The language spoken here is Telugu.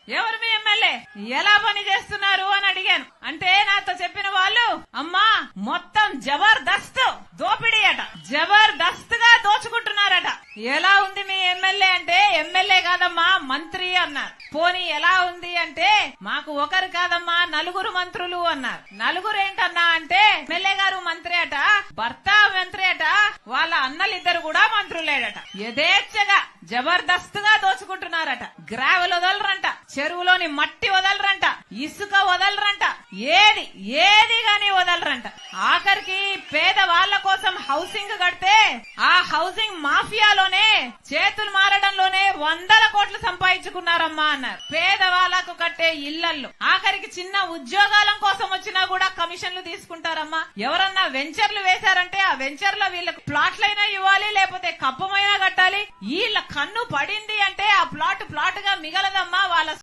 ఎవరు మీ ఎమ్మెల్యే, ఎలా పని చేస్తున్నారు అని అడిగాను. అంటే నాతో చెప్పిన వాళ్ళు, అమ్మా మొత్తం జబర్దస్త్ దోపిడీ అట, జబర్దస్త్ గా దోచుకుంటున్నారట. ఎలా ఉంది మీ ఎమ్మెల్యే అంటే, ఎమ్మెల్యే కాదమ్మా మంత్రి అన్నారు. పోనీ ఎలా ఉంది అంటే, మాకు ఒకరు కాదమ్మా నలుగురు మంత్రులు అన్నారు. నలుగురు ఏంటన్నా అంటే, ఎమ్మెల్యే గారు మంత్రి అట, భర్త మంత్రి అట, వాళ్ళ అన్నలిద్దరు కూడా మంత్రులేడట. యథేచ్ఛగా జబర్దస్త్ గా దోచుకుంటున్నారట. గ్రావెల్ వదలరంట, చెరువులోని మట్టి వదలరంట, ఇసుక వదలరంట, ఏది గాని వదలరంట. ఆఖరికి పేద వాళ్ల కోసం హౌసింగ్ కడితే ఆ హౌసింగ్ మాఫియాలోనే చేతులు మారడంలోనే 100 కోట్లు సంపాదించుకున్నారమ్మా అన్నారు. పేదవాళ్లకు కట్టే ఇళ్లల్లో ఆఖరికి చిన్న ఉద్యోగాల కోసం వచ్చినా కూడా కమిషన్లు తీసుకుంటారమ్మా. ఎవరన్నా వెంచర్లు వేశారంటే ఆ వెంచర్ లో వీళ్ళకి ప్లాట్లైనా ఇవ్వాలి, లేకపోతే కప్పమైనా కట్టాలి. వీళ్ళ కన్ను పడింది అంటే ఆ ప్లాట్ గా మిగలదమ్మా. వాళ్ళ